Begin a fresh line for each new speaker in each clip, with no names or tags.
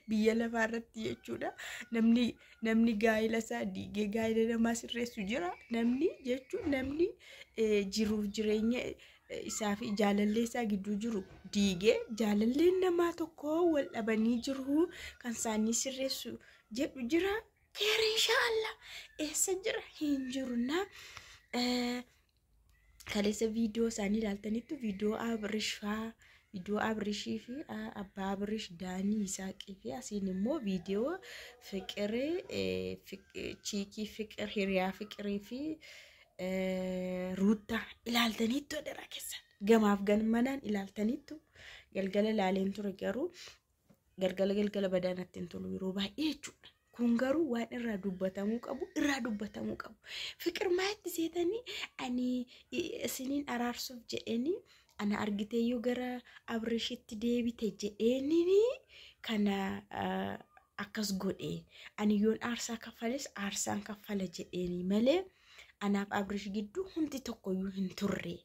biyya lafaarratti jechuudha. Namni gaa'ela isaa diigee gaa'ela namaa sirreessu jira. Namni jechuun namni jiruuf jireenya isaa fi jaalallee isaa gidduu jiru diigee jaalalleen namaa tokko wal dhabanii jiru kan isaanii sirreessu jedhu jira. Keer inshallah eessa jira hin jiruna. Kaleessa viidiyoo isaanii ilaaltanitti viidiyoo Abrishii fi abbaa Abrish Daanii Isaaqii fi asiin immoo viidiyoo Fiqiree Chiikii Fiqir Hiriyaa Fiqirii fi Ruutaa ilaaltanitti odera keessan gamaaf gamanaan ilaaltanitti galgala laaleen ture garuu galgala badaanatti hin tolu yeroo baay'ee jechuudha. Kun garuu waan irraa dubbatamuu qabu. Fiqir maatti seetanii ani isiniin araarsuuf jedhanii ana argiteeyyuu gara Abrishitti deebite jedheenii kana akkas godhe ani yoon aarsaa kaffales aarsaan kaffala jedheenii malee anaaf Abrish gidduu hundi tokkoyyuu hin turre.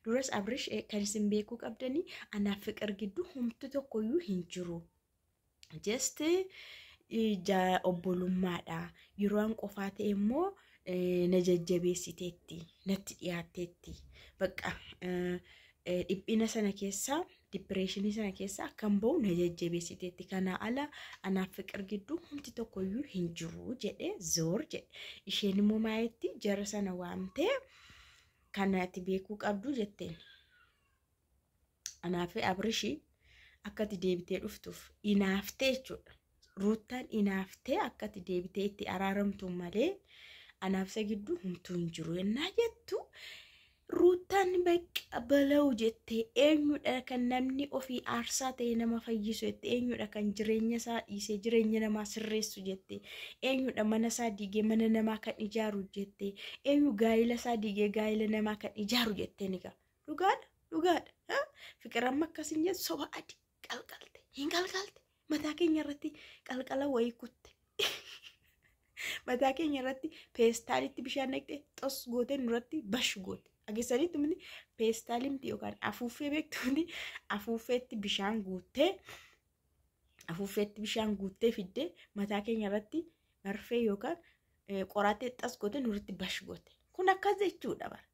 Duras Abrish kan isin beekuu qabdanii anaaf Fiqir gidduu hundi tokkoyyuu hin jiru. Just obbolummaadha. Yeroo an qofaa ta'e immoo na jajjabeessiteetti natti dhiyaatteetti. Bakka dhiphina sana keessaa dipireeshinii sana keessaa akkam ba'u na jajjabeessiteetti. Kana ala anaaf Fiqir gidduu hundi tokkoyyuu hin jiru jedhe zoor jedhe. Isheen immoo maayetti jara sana waamtee kanatti beekuu qabdu jetteen. Anaaf Abrishii akkati deebitee dhuftuuf inaaftee jechuudha. Ruutaan inaaftee akkati deebitee itti araaramtu malee anaafsa gidduu humtuu hin jiru yennaa jettu. Ruutaan bakka bala'u jettee eenyudha kan namni ofii aarsaa ta'e nama fayyisu jettee eenyudha kan jireenya isaa dhiisee jireenya namaa sirreessu jettee eenyudha mana isaa diigee mana namaa kan ijaaru jettee eenyu gaa'ela isaa diigee gaa'ela namaa kan ijaaru jettee ni ga'a. Dhugaadha. Fiqir amma akkasiin jettu soba adii qalqalte hin qalqalte. Mataa keenya irratti qalqala wayii kutte. Mataa keenya irratti peestaalitti bishaan naqxee xos gootee nurratti bash goote. Ageessanitti miti peestaalimti yookaan afuuffee beektuuni afuuffeetti bishaan guuttee fiddee mataa keenya irratti marfee yookaan qoraatee xas gootee nurratti bash goote. Kun akkas jechuudha bara.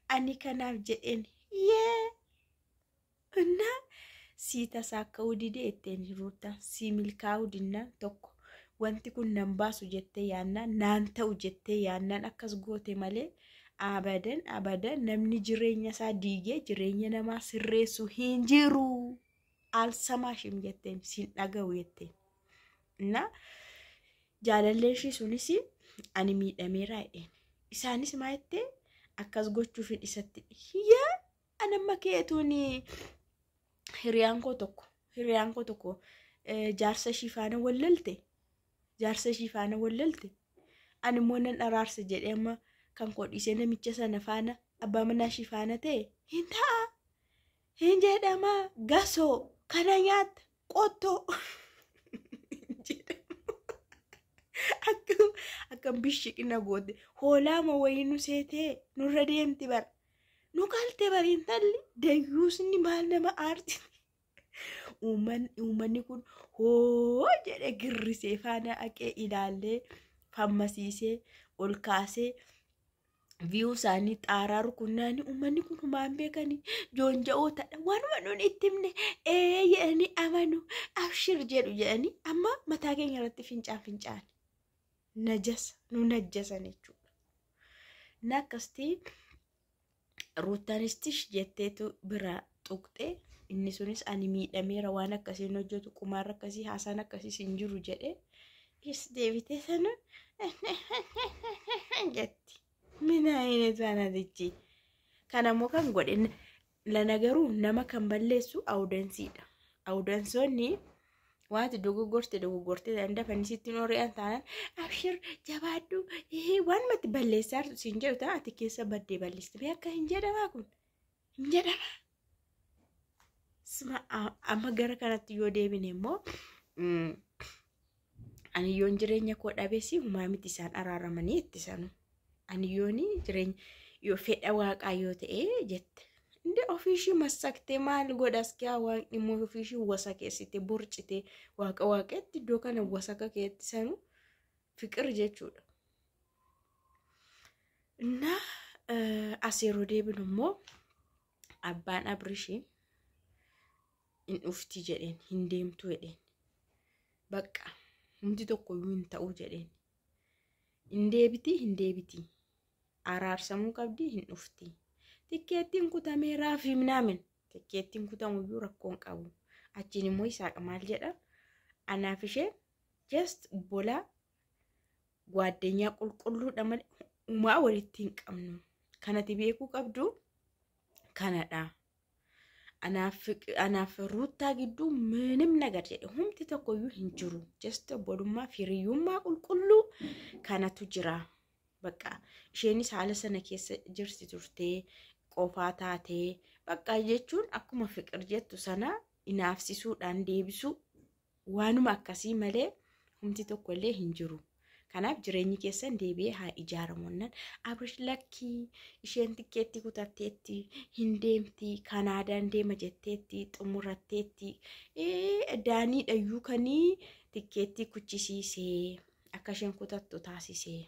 Ani kanaaf jedheen si tasaaka'uu didee ittiin Ruutaan si milkaa'uu dinnaan tokko wanti kun nan baasu jettee yaannaan naan ta'u jettee yaannaan akkas goote malee abadan namni jireenya isaa diigee jireenya namaa sirreessu hin jiru. Alsamaashim jetteen sin dhaga'u jetteen. Na jaalalleen ishii sunis ani miidhameera jedheen. Isaanis maa jettee akkas gochuuf isatti anamma keetuuni. Hiriyaan koo tokko jaarsa shifaana wallalte ani immoo nan araarsa jedhee amma kan kodhiisee namicha sana faana abbaa manaa shifaana ta'e hin ta'a hin jedhama gasoo kana nyaata qottoo akkam bishiqina goote hoolaama wayii nu seetee nurra deemti bara. Nu kalte bariin talli dayyuusni maal nama aarti. Uummanni kun hoo jedhe girrisee faana aqee ilaallee fammasiisee ol kaasee viyuu isaanii xaaraa rukunnaani uummanni kun humaan beekanii joonja'ootadha. Waanuma nuun itti himne jedhanii amanu abshir jedhu jedhanii amma mataa keenya irratti fincaan nu najjasan jechuudha. Nakkastii Ruutaanistis jetteetu bira tuqxee inni sunis ani miidhameera waan akkasiin hojjetu qumaarra akkasii haasaan akkasiis hin jiru jedhee is deebitee sana jetti. Mina aynet waanatichi kanammoo kan godhe lana garuu nama kan balleessu awudansiidha. Awudansoonni waati dogoggorte danda fanisitti noori'an taanaan abshir jabaadhu waan matti balleessaa jirtu siin jedhu ta'a ati keessa baddee balleessite mee akka hin jedhamaa kun hin jedhama. Amma gara kanatti yoo deebine immoo ani yoon jireenya koo dhabeessi humaa miti isaan araaramanii itti sanu ani yooni jireenya yoo fedha waaqaa yoo ta'e jette Inde ofiishii masaktee maal godhas kee waaqni immoo ofiishii wasa keessite burcite waaqetti iddoo kana wasaka keetti sanu fiqir jechuudha. Na aseeroo deebinu immoo abbaan Abrishii in ufti jedheen hin deemtu jedheen bakka hundi tokko iyyuu hin ta'u jedheen hin deebiti araarsamuu qabdi hin ufti tikkeettiin kutameeraa fi minaamin tikkeettiin kutamuyyuu rakkoon qabu achiin immoo Isaaq maal jedha anaaf ishee just bola gwaaddenyaa qulqulluudha malee umaa walitti hin qabnu kanati beekuu qabdu kanadha. Anaaf ruuttaa gidduu ምንም ነገር jedhe humti tokkoyyuu hin jiru just bolummaa firiyummaa qulqulluu kanatu jira bakka isheenis haala sana keessa jirti turtee qofaa taatee bakka jechuun akkuma fiqir jettu sana inaafsisuudhaan deebisu waanuma akkasii malee humti tokkollee hin jiru. Kanaaf jireenyi keessan deebi'ee haa ijaaramuunnan Abrish lakkii isheen tikkeetti kutatteetti hin deemti Kanaadaan deema jetteetti xumuratteetti daanii dhayyuu kanii tikkeetti kuchisiisee akka isheen kutattu taasisee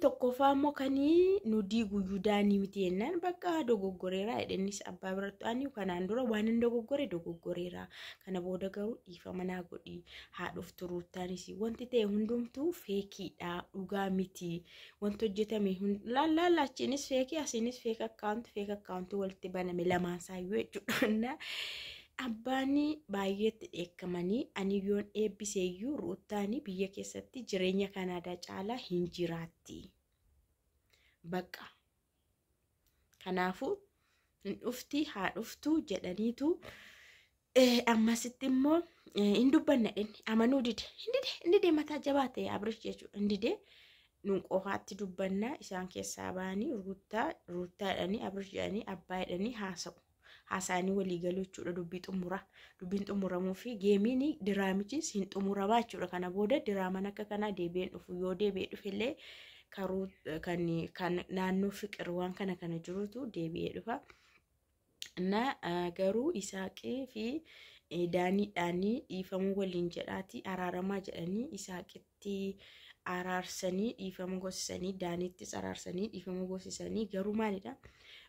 tokkoffaa immoo kanii nudii guyyuu daanii miti jennaan bakka dogoggoreeraa jedhanis abbaa biratti ani kanaan dura waan hin dogoggoreeraa kana booda garuu dhiifama naa godhi haa dhuftu ruuttaanis wanti ta'e hundumtuu feekiidha dhugaa miti wanti hojjetame laallachiinis feekii asiinis feek akkaawuntii walitti baname lamaan saayyuu jechuudha. Abbaani baay'eetti dheekkamanii ani yoon eebbiseeyyuu ruuttaanii biyya keessatti jireenya Kanaadaa caalaa hin jiraatti bakka kanaafuu hin dhufti haa dhuftu jedhaniitu ammasitti immoo hin dubbanne amanuu dide mataa jabaa ta'e Abrish jechuudha hin dide nuun qofaatti dubbannaa isaan keessaa ba'anii ruuttaa jedhanii Abrish jedhanii abbaa jedhanii haasa'u. Hasaanii walii galuu jechuudha dubbiin xumuramuu fi geemiin diraamichis hin xumuramaa jechuudha. Kana booda diraaman akka kanaa deebi'een dhufu yoo deebi'ee dhufillee kan naannoo fiqir waan kana jirutu deebi'ee dhufa. Garuu Isaaqii fi daaniidhaanii dhiifamuu waliin jedhaati araaramaa jedhanii Isaaqitti araarsanii dhiifama goosisanii daaniittis araarsanii dhiifama goosisanii garuu maalidha?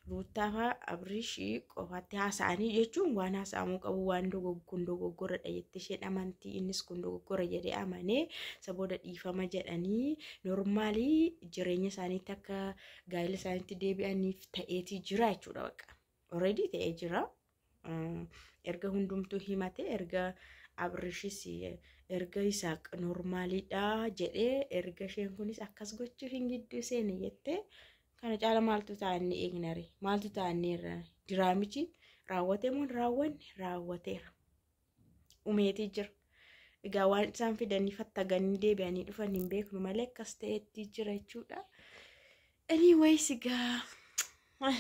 Ruuttaafa Abrishii qofaatti haasa'anii jechuun waan haasa'amuu qabu waan kun dogoggoradha jettee isheen amantii innis kun dogoggora jedhee amanee sabooda dhiifama jedhanii normaalii jireenya isaaniitti akka gaa'ela isaaniitti deebi'aniif ta'eetii jira jechuudha bakka already ta'ee jira erga hundumtuu himate erga Abrishis erga Isaaq normaaliidha jedhee erga isheen kunis akkas gochuuf hin gidduu seene jettee kana caala maaltu taa'anii eegnare maaltu taa'anii irra diraamichi raawwatee moo raawwateera umeetii jira egaa waan isaan fidanii fattaganii deebi'anii dhufan hin beeknu malee akkas ta'etti jira jechuudha. Anyways egaa